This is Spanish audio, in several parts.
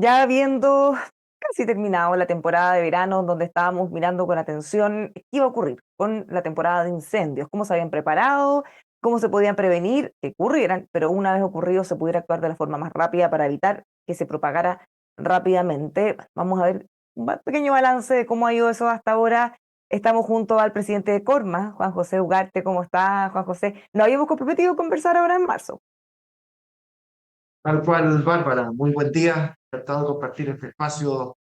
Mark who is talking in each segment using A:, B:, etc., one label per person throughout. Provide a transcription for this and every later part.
A: Ya habiendo casi terminado la temporada de verano, donde estábamos mirando con atención qué iba a ocurrir con la temporada de incendios, cómo se habían preparado, cómo se podían prevenir que ocurrieran, pero una vez ocurrido se pudiera actuar de la forma más rápida para evitar que se propagara rápidamente. Vamos a ver un pequeño balance de cómo ha ido eso hasta ahora. Estamos junto al presidente de Corma, Juan José Ugarte. ¿Cómo está, Juan José? Nos habíamos comprometido a conversar ahora en marzo.
B: Tal cual, Bárbara, muy buen día. Tratado de compartir este espacio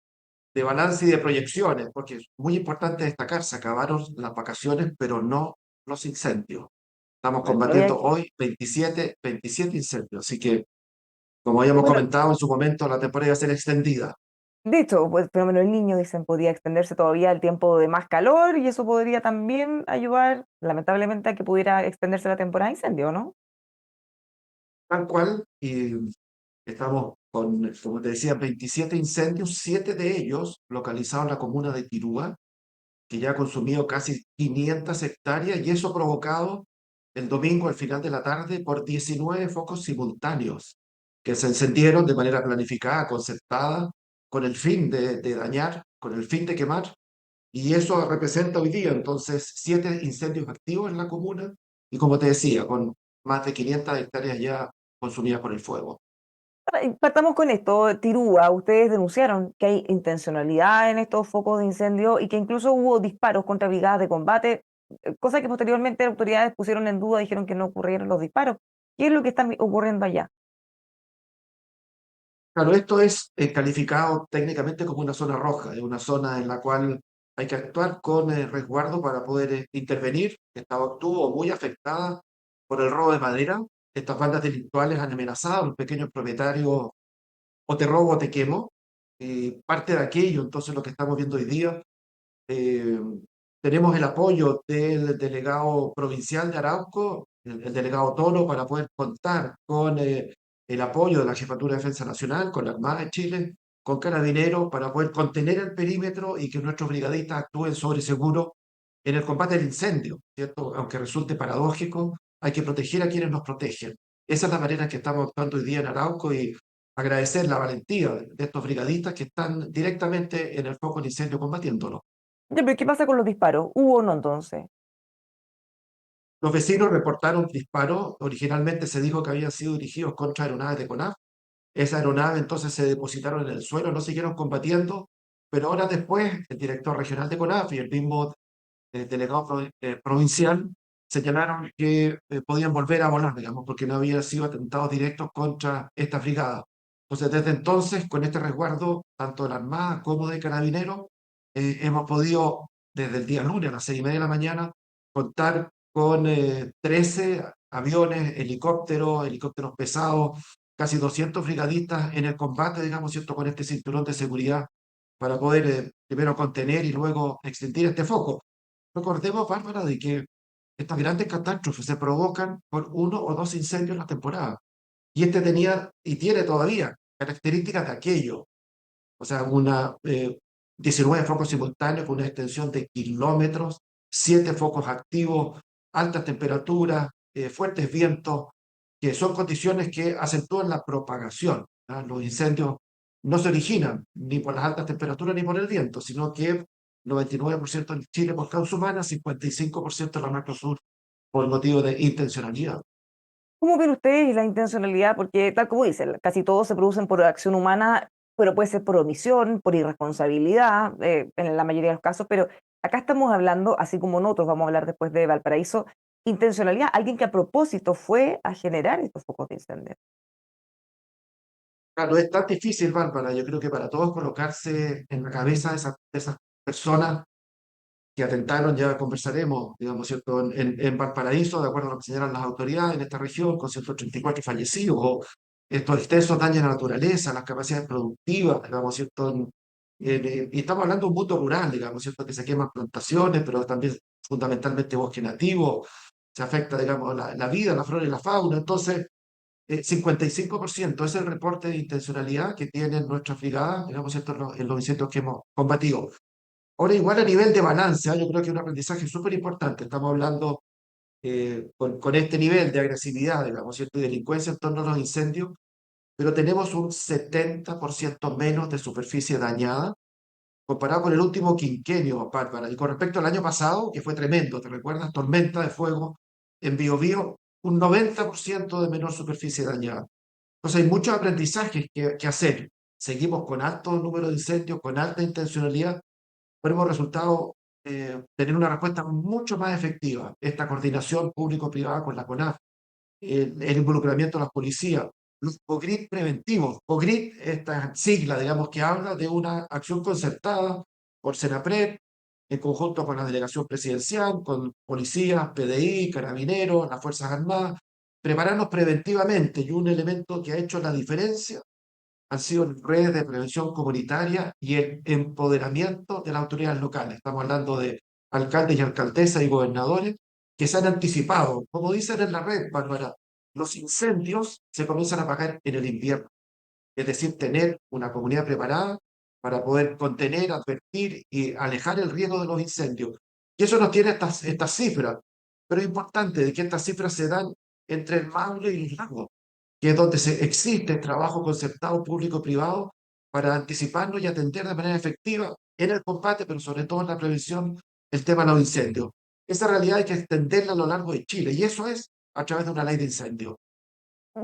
B: de balance y de proyecciones, porque es muy importante destacar, se acabaron las vacaciones, pero no los incendios. Estamos
A: Bueno, lo había-
B: combatiendo hoy 27 incendios, así que, como habíamos
A: bueno,
B: comentado en su momento, la temporada iba a ser extendida.
A: de hecho, pues el fenómeno del niño, dicen, podía extenderse todavía el tiempo de más calor y eso podría también ayudar, lamentablemente, a que pudiera extenderse la temporada de incendio, ¿no?
B: Tal cual, y estamos con, como te decía, 27 incendios, 7 de ellos localizados en la comuna de Tirúa, que ya ha consumido casi 500 hectáreas y eso provocado el domingo al final de la tarde por 19 focos simultáneos que se encendieron de manera planificada, concertada, con el fin de dañar, con el fin de quemar. Y eso representa hoy día entonces 7 incendios activos en la comuna y como te decía, con más de 500 hectáreas ya consumidas por el fuego.
A: Partamos con esto, Tirúa, ustedes denunciaron que hay intencionalidad en estos focos de incendio y que incluso hubo disparos contra brigadas de combate, cosa que posteriormente autoridades pusieron en duda, dijeron que no ocurrieron los disparos. ¿Qué es lo que está ocurriendo allá?
B: Claro, esto es calificado técnicamente como una zona roja, es una zona en la cual hay que actuar con resguardo para poder intervenir. Estuvo muy afectada por el robo de madera. Estas bandas delictuales han amenazado a los pequeños propietarios o te robo o te quemo. Parte de aquello, entonces, lo que estamos viendo hoy día, eh, tenemos el apoyo del delegado provincial de Arauco, el delegado Toro, para poder contar con el apoyo de la Jefatura de Defensa Nacional, con la Armada de Chile, con Carabineros, para poder contener el perímetro y que nuestros brigadistas actúen sobre seguro en el combate al incendio, ¿cierto? Aunque resulte paradójico, hay que proteger a quienes nos protegen. Esa es la manera en que estamos actuando hoy día en Arauco y agradecer la valentía de estos brigadistas que están directamente en el foco del incendio combatiéndolo.
A: Ya, pero ¿qué pasa con los disparos? ¿Hubo o no entonces?
B: Los vecinos reportaron disparos. Originalmente se dijo que habían sido dirigidos contra aeronaves de CONAF. Esa aeronave entonces se depositaron en el suelo, no siguieron combatiendo, pero horas después el director regional de CONAF y el mismo delegado provincial señalaron que podían volver a volar, digamos, porque no habían sido atentados directos contra esta brigada. Entonces, desde entonces, con este resguardo, tanto de la Armada como de Carabineros, hemos podido, desde el día lunes a las 6:30 de la mañana, contar con 13 aviones, helicópteros pesados, casi 200 brigadistas en el combate, digamos, ¿cierto?, con este cinturón de seguridad para poder primero contener y luego extinguir este foco. Recordemos, Bárbara, de que estas grandes catástrofes se provocan por uno o dos incendios en la temporada. Y este tenía y tiene todavía características de aquello. O sea, 19 focos simultáneos con una extensión de kilómetros, 7 focos activos, altas temperaturas, fuertes vientos, que son condiciones que acentúan la propagación, ¿ah? Los incendios no se originan ni por las altas temperaturas ni por el viento, sino que 99% en Chile por causa humana, 55% en la macro sur por motivo de intencionalidad.
A: ¿Cómo ven ustedes la intencionalidad? Porque tal como dicen, casi todos se producen por acción humana, pero puede ser por omisión, por irresponsabilidad, en la mayoría de los casos, pero acá estamos hablando, así como nosotros vamos a hablar después de Valparaíso, intencionalidad, alguien que a propósito fue a generar estos focos de incendio.
B: Claro, es tan difícil, Bárbara, yo creo que para todos colocarse en la cabeza de esas personas que atentaron, ya conversaremos, digamos, ¿cierto? En Valparaíso, de acuerdo a lo que señalan las autoridades en esta región, con 134 fallecidos, o estos extensos daños a la naturaleza, las capacidades productivas, digamos, ¿cierto? Y estamos hablando de un mundo rural, digamos, ¿cierto? Que se queman plantaciones, pero también fundamentalmente bosque nativo, se afecta, digamos, la vida, la flora y la fauna. Entonces, 55% es el reporte de intencionalidad que tienen nuestras brigadas, digamos, ¿cierto? En los incendios que hemos combatido. Ahora, igual a nivel de balance, yo creo que es un aprendizaje súper importante. Estamos hablando con este nivel de agresividad, digamos, ¿cierto? Y delincuencia en torno a los incendios. pero tenemos un 70% menos de superficie dañada comparado con el último quinquenio, Bárbara. Y con respecto al año pasado, que fue tremendo, ¿te recuerdas? Tormenta de fuego en Biobío, un 90% de menor superficie dañada. Entonces hay muchos aprendizajes que hacer. Seguimos con alto número de incendios, con alta intencionalidad, pero hemos resultado tener una respuesta mucho más efectiva. Esta coordinación público-privada con la CONAF, el involucramiento de las policías, los POGRID preventivos. POGRID, esta sigla, digamos, que habla de una acción concertada por Senapred, en conjunto con la delegación presidencial, con policías, PDI, carabineros, las Fuerzas Armadas, prepararnos preventivamente. Y un elemento que ha hecho la diferencia han sido redes de prevención comunitaria y el empoderamiento de las autoridades locales. Estamos hablando de alcaldes y alcaldesas y gobernadores que se han anticipado. Como dicen en la red, Bárbara, los incendios se comienzan a apagar en el invierno. Es decir, tener una comunidad preparada para poder contener, advertir y alejar el riesgo de los incendios. Y eso nos tiene estas cifras. Pero es importante de que estas cifras se dan entre el Maule y los lagos, que es donde existe trabajo concertado público-privado para anticiparnos y atender de manera efectiva en el combate, pero sobre todo en la prevención, el tema de los incendios. Esa realidad hay que extenderla a lo largo de Chile y eso es a través de una ley de incendios.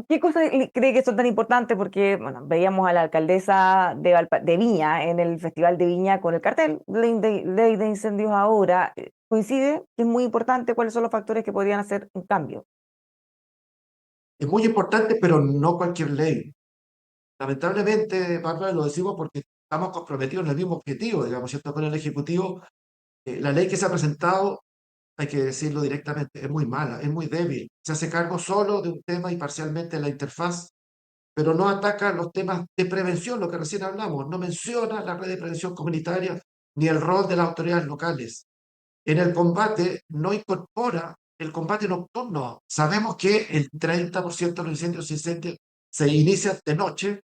A: ¿Qué cosas cree que son tan importantes? Porque, bueno, veíamos a la alcaldesa de Viña en el Festival de Viña con el cartel, ley de incendios ahora. ¿Coincide que es muy importante? ¿Cuáles son los factores que podrían hacer un cambio?
B: Es muy importante, pero no cualquier ley. Lamentablemente, Bárbara, lo decimos porque estamos comprometidos en el mismo objetivo, digamos, ¿cierto? Con el Ejecutivo, la ley que se ha presentado, hay que decirlo directamente, es muy mala, es muy débil. Se hace cargo solo de un tema y parcialmente de la interfaz, pero no ataca los temas de prevención, lo que recién hablamos, no menciona la red de prevención comunitaria ni el rol de las autoridades locales. En el combate no incorpora el combate nocturno. Sabemos que el 30% de los incendios se inician de noche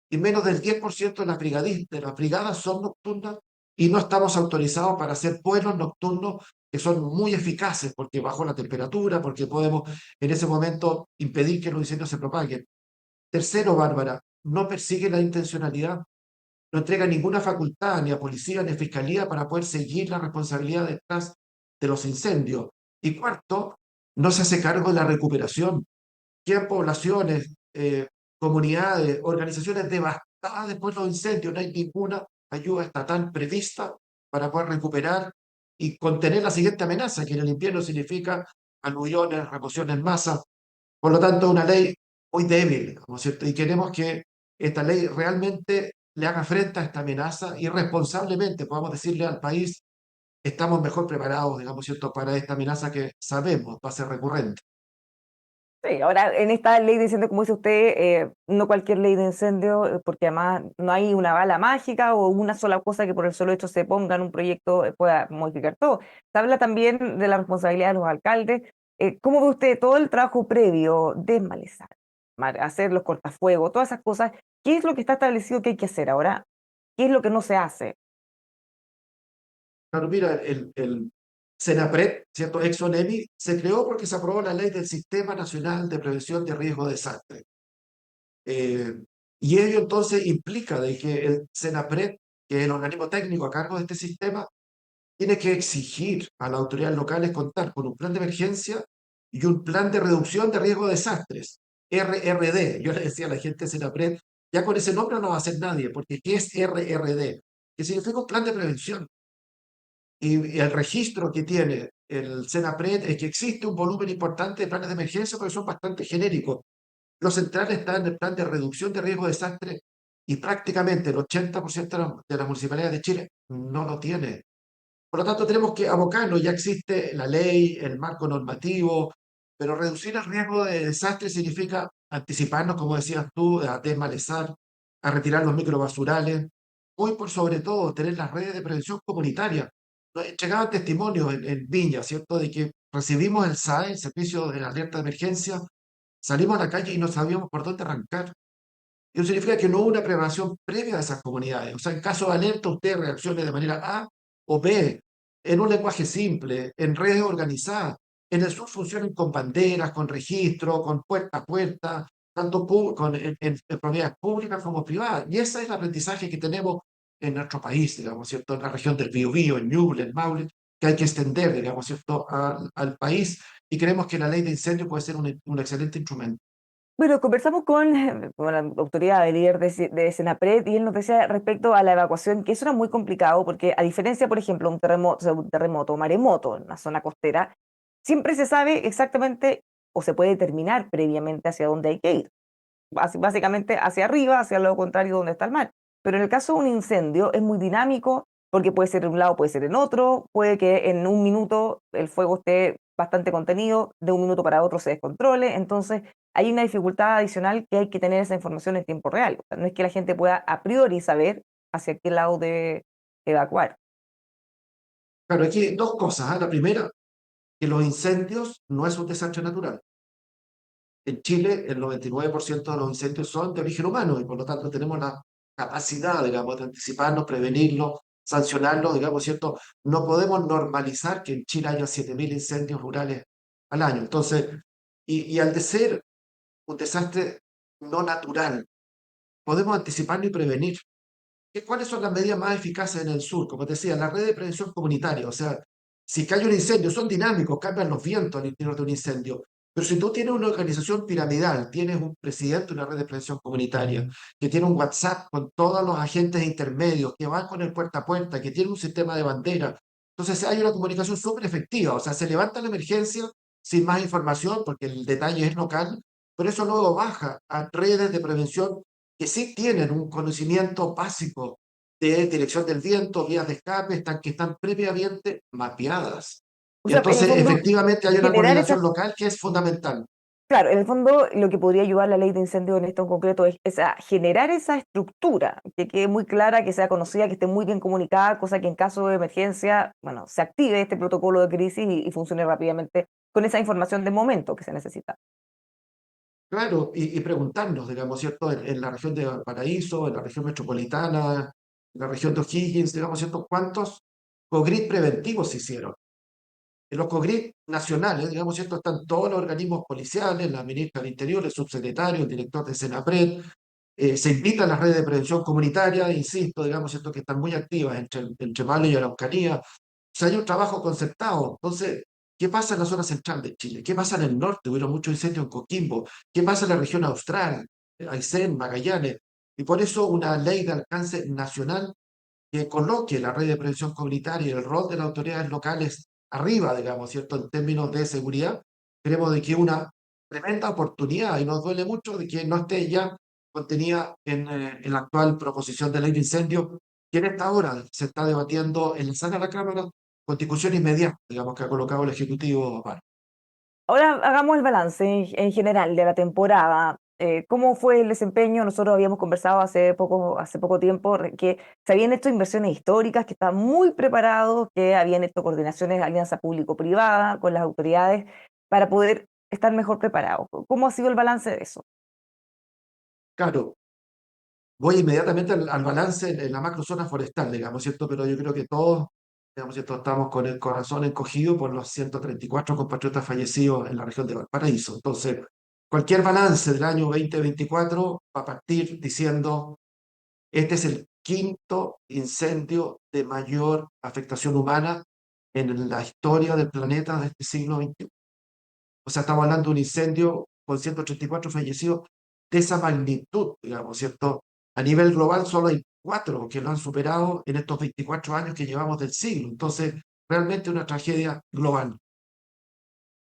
B: y menos del 10% de las brigadas son nocturnas y no estamos autorizados para hacer vuelos nocturnos que son muy eficaces porque bajo la temperatura, porque podemos en ese momento impedir que los incendios se propaguen. Tercero, Bárbara, no persigue la intencionalidad, no entrega ninguna facultad ni a policía ni a fiscalía para poder seguir la responsabilidad detrás de los incendios. Y cuarto, no se hace cargo de la recuperación. Quedan poblaciones, comunidades, organizaciones devastadas después de los incendios. No hay ninguna ayuda estatal prevista para poder recuperar y contener la siguiente amenaza, que en el invierno significa aluviones, remociones en masa. Por lo tanto, una ley muy débil, ¿no es cierto? Y queremos que esta ley realmente le haga frente a esta amenaza y responsablemente podamos decirle al país, estamos mejor preparados, digamos, ¿cierto?, para esta amenaza que sabemos va a ser recurrente.
A: Sí, ahora en esta ley de incendio, como dice usted, no cualquier ley de incendio, porque además no hay una bala mágica o una sola cosa que por el solo hecho se ponga en un proyecto pueda modificar todo. Se habla también de la responsabilidad de los alcaldes. ¿Cómo ve usted todo el trabajo previo, desmalezar, hacer los cortafuegos, todas esas cosas? ¿Qué es lo que está establecido que hay que hacer ahora? ¿Qué es lo que no se hace?
B: Claro, mira, el Senapred, ¿cierto? Exonemi, se creó porque se aprobó la ley del Sistema Nacional de Prevención de Riesgo de Desastre. Eh, y ello entonces implica de que el Senapred, que es el organismo técnico a cargo de este sistema, tiene que exigir a las autoridades locales contar con un plan de emergencia y un plan de reducción de riesgo de desastres, RRD. Yo le decía a la gente de Senapred, ya con ese nombre no va a hacer nadie, porque ¿qué es RRD? Que significa un plan de prevención. Y el registro que tiene el Senapred es que existe un volumen importante de planes de emergencia, pero son bastante genéricos. Lo central está en el plan de reducción de riesgo de desastre y prácticamente el 80% de las municipalidades de Chile no lo tiene. Por lo tanto, tenemos que abocarnos, ya existe la ley, el marco normativo, pero reducir el riesgo de desastre significa anticiparnos, como decías tú, a desmalezar, a retirar los microbasurales, muy por sobre todo tener las redes de prevención comunitaria. Llegaban testimonios en Viña, ¿cierto?, de que recibimos el SAE, el Servicio de Alerta de Emergencia, salimos a la calle y no sabíamos por dónde arrancar. Eso significa que no hubo una preparación previa de esas comunidades. O sea, en caso de alerta, usted reaccione de manera A o B, en un lenguaje simple, en redes organizadas. En el sur funcionan con banderas, con registro, con puerta a puerta, tanto en propiedades públicas como privadas. Y ese es el aprendizaje que tenemos en nuestro país, digamos, ¿cierto? En la región del Biobío, en Ñuble, en Maule, que hay que extender, digamos, ¿cierto? Al país. Y creemos que la ley de incendio puede ser un excelente instrumento.
A: Bueno, conversamos con la autoridad, el líder de Senapred, y él nos decía respecto a la evacuación, que eso era muy complicado, porque a diferencia, por ejemplo, un terremoto o maremoto en una zona costera, siempre se sabe exactamente o se puede determinar previamente hacia dónde hay que ir. Básicamente hacia arriba, hacia lo contrario donde está el mar. Pero en el caso de un incendio es muy dinámico porque puede ser en un lado, puede ser en otro, puede que en un minuto el fuego esté bastante contenido, de un minuto para otro se descontrole, entonces hay una dificultad adicional que hay que tener esa información en tiempo real. O sea, no es que la gente pueda a priori saber hacia qué lado debe evacuar.
B: Claro, aquí hay dos cosas. ¿Ah? La primera, que los incendios no es un desastre natural. En Chile, el 99% de los incendios son de origen humano y por lo tanto tenemos la capacidad, digamos, de anticiparnos, prevenirlos, sancionarlos, digamos, ¿cierto? No podemos normalizar que en Chile haya 7.000 incendios rurales al año. Entonces, y al de ser un desastre no natural, podemos anticiparlo y prevenir. ¿Cuáles son las medidas más eficaces en el sur? Como te decía, la red de prevención comunitaria. O sea, si cae un incendio, son dinámicos, cambian los vientos al interior de un incendio. Pero si tú tienes una organización piramidal, tienes un presidente de una red de prevención comunitaria, que tiene un WhatsApp con todos los agentes intermedios, que va con el puerta a puerta, que tiene un sistema de bandera, entonces hay una comunicación súper efectiva. O sea, se levanta la emergencia sin más información, porque el detalle es local, pero eso luego baja a redes de prevención que sí tienen un conocimiento básico de dirección del viento, vías de escape, que están previamente mapeadas.
A: O
B: Y
A: sea, en el
B: entonces,
A: fondo,
B: efectivamente, hay una
A: generar esa.
B: coordinación local que es fundamental.
A: Claro, en el fondo lo que podría ayudar la ley de incendio en esto en concreto es a generar esa estructura, que quede muy clara, que sea conocida, que esté muy bien comunicada, cosa que en caso de emergencia, bueno, se active este protocolo de crisis y funcione rápidamente con esa información de momento que se necesita.
B: Claro, y preguntarnos, digamos, ¿cierto? En la región de Valparaíso, en la región metropolitana, en la región de O'Higgins, digamos, ¿cierto? ¿Cuántos COGRID preventivos se hicieron? En los COGRID nacionales, digamos, ¿cierto? Están todos los organismos policiales, la ministra del Interior, el subsecretario, el director de Senapred. Se invita a las redes de prevención comunitaria, insisto, digamos, ¿cierto? Que están muy activas entre Maule y Araucanía. O sea, hay un trabajo concertado. Entonces, ¿qué pasa en la zona central de Chile? ¿Qué pasa en el norte? Hubieron muchos incendios en Coquimbo. ¿Qué pasa en la región austral? Aysén, Magallanes. Y por eso una ley de alcance nacional que coloque la red de prevención comunitaria y el rol de las autoridades locales arriba, digamos, ¿cierto? En términos de seguridad, creemos de que es una tremenda oportunidad y nos duele mucho de que no esté ya contenida en la actual proposición de ley de incendio, que en esta hora se está debatiendo en la sala de la Cámara con discusión inmediata, digamos, que ha colocado el Ejecutivo para.
A: Ahora hagamos el balance en general de la temporada. ¿Cómo fue el desempeño? Nosotros habíamos conversado hace poco tiempo que se habían hecho inversiones históricas, que estaban muy preparados, que habían hecho coordinaciones de alianza público-privada con las autoridades para poder estar mejor preparados. ¿Cómo ha sido el balance de eso?
B: Claro, voy inmediatamente al balance en la macrozona forestal, digamos, ¿cierto? Pero yo creo que todos, digamos, ¿cierto? Estamos con el corazón encogido por los 134 compatriotas fallecidos en la región de Valparaíso. Entonces, cualquier balance del año 2024 va a partir diciendo, este es el quinto incendio de mayor afectación humana en la historia del planeta de este siglo XXI. O sea, estamos hablando de un incendio con 184 fallecidos de esa magnitud, digamos, ¿cierto? A nivel global solo hay cuatro que lo han superado en estos 24 años que llevamos del siglo. Entonces, realmente una tragedia global.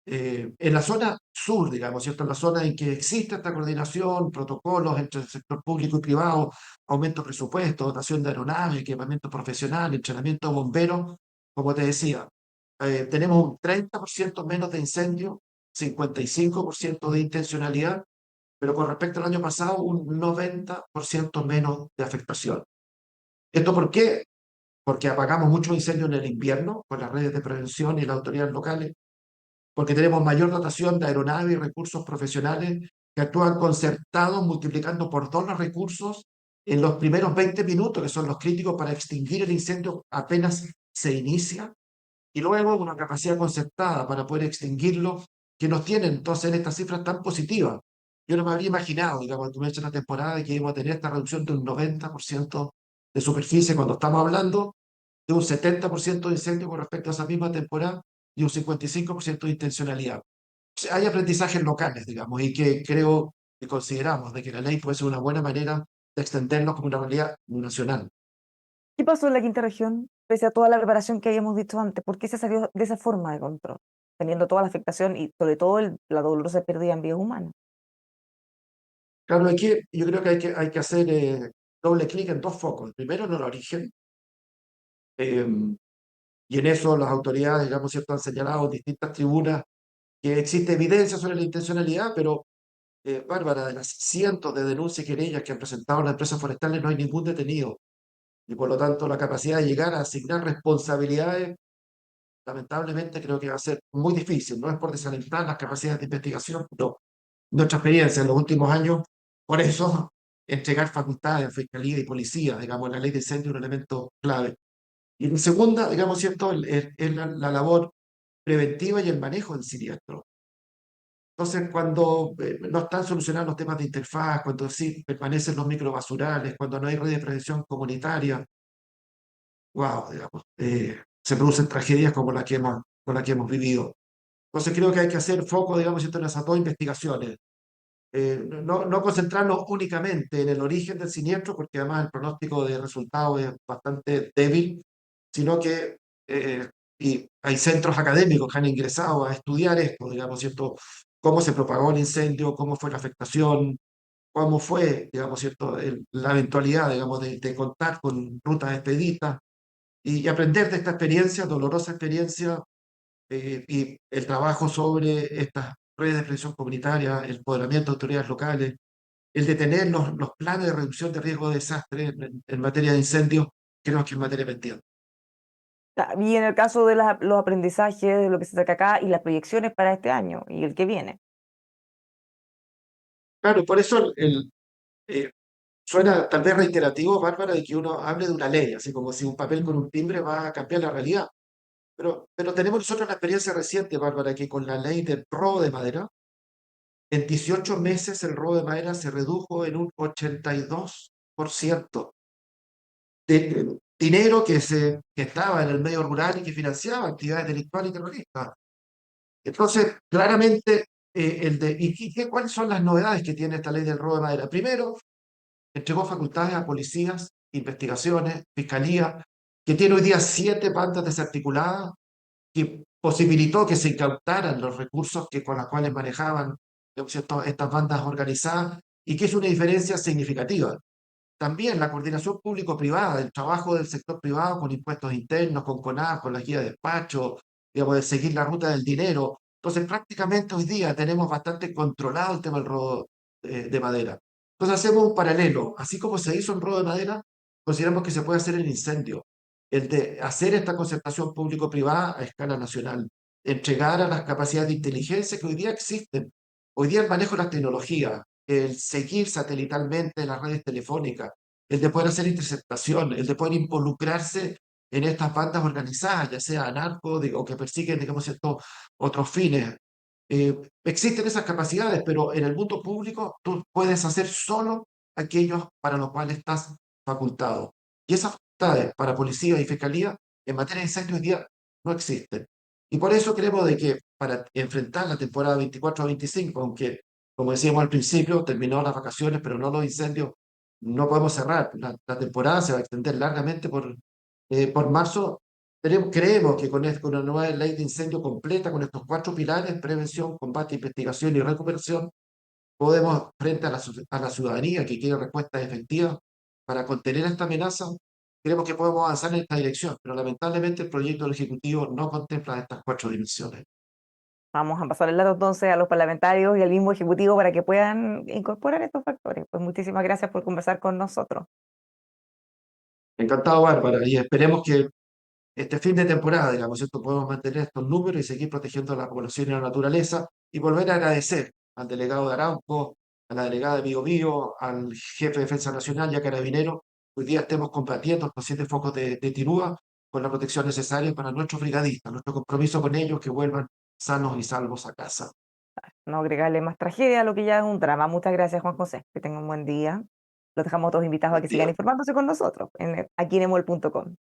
B: En la zona sur, digamos, ¿cierto? En la zona en que existe esta coordinación, protocolos entre el sector público y privado, aumento de presupuesto, dotación de aeronaves, equipamiento profesional, entrenamiento de bomberos, como te decía, tenemos un 30% menos de incendio, 55% de intencionalidad, pero con respecto al año pasado, un 90% menos de afectación. ¿Esto por qué? Porque apagamos muchos incendios en el invierno con las redes de prevención y las autoridades locales, porque tenemos mayor dotación de aeronaves y recursos profesionales que actúan concertados, multiplicando por dos los recursos en los primeros 20 minutos, que son los críticos para extinguir el incendio apenas se inicia, y luego una capacidad concertada para poder extinguirlo, que nos tiene entonces en estas cifras tan positivas. yo no me habría imaginado, digamos, cuando me he hecho una temporada de que íbamos a tener esta reducción de un 90% de superficie cuando estamos hablando de un 70% de incendio con respecto a esa misma temporada y un 55% de intencionalidad. O sea, hay aprendizajes locales, digamos, y que creo que consideramos de que la ley puede ser una buena manera de extendernos como una realidad nacional.
A: ¿Qué pasó en la quinta región, pese a toda la preparación que habíamos dicho antes? ¿Por qué se salió de esa forma de control, teniendo toda la afectación y sobre todo la dolorosa pérdida en vidas humanas?
B: Claro, aquí yo creo que hay que hacer doble clic en dos focos. Primero, en el origen, eh, y en eso las autoridades, digamos, ¿cierto?, han señalado en distintas tribunas que existe evidencia sobre la intencionalidad, pero, Bárbara, de las cientos de denuncias y querellas que han presentado las empresas forestales, no hay ningún detenido. Y por lo tanto, la capacidad de llegar a asignar responsabilidades, lamentablemente, creo que va a ser muy difícil. No es por desalentar las capacidades de investigación, pero nuestra experiencia en los últimos años, por eso, entregar facultades a Fiscalía y Policía, digamos, la ley de incendio es un elemento clave. Y en segunda, digamos, ¿cierto?, es la labor preventiva y el manejo del siniestro. Entonces, cuando no están solucionados los temas de interfaz, cuando sí permanecen los microbasurales, cuando no hay red de prevención comunitaria, wow, digamos, se producen tragedias como la que hemos vivido. Entonces, creo que hay que hacer foco, digamos, ¿cierto?, en esas dos investigaciones. No concentrarnos únicamente en el origen del siniestro, porque además el pronóstico de resultados es bastante débil, sino que y hay centros académicos que han ingresado a estudiar esto, digamos, ¿cierto? Cómo se propagó el incendio, cómo fue la afectación, cómo fue, digamos, ¿cierto?, la eventualidad, digamos, de contar con rutas expeditas y aprender de esta experiencia, dolorosa experiencia, y el trabajo sobre estas redes de prevención comunitaria, el empoderamiento de autoridades locales, el de tener los planes de reducción de riesgo de desastre en materia de incendios, creo que es materia pendiente.
A: Y en el caso de los aprendizajes, de lo que se saca acá y las proyecciones para este año y el que viene.
B: Claro, por eso eh, suena tal vez reiterativo, Bárbara, de que uno hable de una ley, así como si un papel con un timbre va a cambiar la realidad. Pero tenemos nosotros la experiencia reciente, Bárbara, que con la ley del robo de madera, en 18 meses el robo de madera se redujo en un 82% de dinero que estaba en el medio rural y que financiaba actividades delictuales y terroristas. Entonces, claramente, ¿cuáles son las novedades que tiene esta ley del robo de madera? Primero, entregó facultades a policías, investigaciones, fiscalía, que tiene hoy día 7 bandas desarticuladas, que posibilitó que se incautaran los recursos con los cuales manejaban, digamos, estas bandas organizadas, y que es una diferencia significativa. También la coordinación público-privada, el trabajo del sector privado con impuestos internos, con CONAF, con la guía de despacho, digamos, de seguir la ruta del dinero. Entonces, prácticamente hoy día tenemos bastante controlado el tema del robo de madera. Entonces, hacemos un paralelo. Así como se hizo en robo de madera, consideramos que se puede hacer el incendio. El de hacer esta concertación público-privada a escala nacional, entregar a las capacidades de inteligencia que hoy día existen. Hoy día el manejo de las tecnologías, el seguir satelitalmente las redes telefónicas, el de poder hacer interceptación, el de poder involucrarse en estas bandas organizadas, ya sea narco o que persiguen, digamos, ciertos otros fines. Existen esas capacidades, pero en el mundo público tú puedes hacer solo aquellos para los cuales estás facultado. Y esas facultades para policía y fiscalía en materia de incendio hoy día no existen. Y por eso creemos de que para enfrentar la temporada 24 a 25, aunque como decíamos al principio, terminó las vacaciones, pero no los incendios. No podemos cerrar. La temporada se va a extender largamente por marzo. Creemos que con una nueva ley de incendio completa, con estos 4 pilares, prevención, combate, investigación y recuperación, podemos, frente a la ciudadanía que quiere respuestas efectivas para contener esta amenaza, creemos que podemos avanzar en esta dirección. Pero lamentablemente el proyecto del Ejecutivo no contempla estas 4 dimensiones.
A: Vamos a pasar el dato entonces a los parlamentarios y al mismo ejecutivo para que puedan incorporar estos factores. Pues muchísimas gracias por conversar con nosotros.
B: Encantado, Bárbara, y esperemos que este fin de temporada, digamos, ¿cierto?, podemos mantener estos números y seguir protegiendo a la población y la naturaleza y volver a agradecer al delegado de Arauco, a la delegada de Biobío, al jefe de Defensa Nacional y a Carabineros. Hoy día estemos combatiendo estos 7 focos de Tirúa con la protección necesaria para nuestros brigadistas, nuestro compromiso con ellos que vuelvan sanos y salvos a casa.
A: No agregarle más tragedia a lo que ya es un drama. Muchas gracias, Juan José. Que tenga un buen día. Los dejamos todos invitados a
B: Buen
A: que sigan
B: día.
A: informándose con nosotros aquí en emol.com.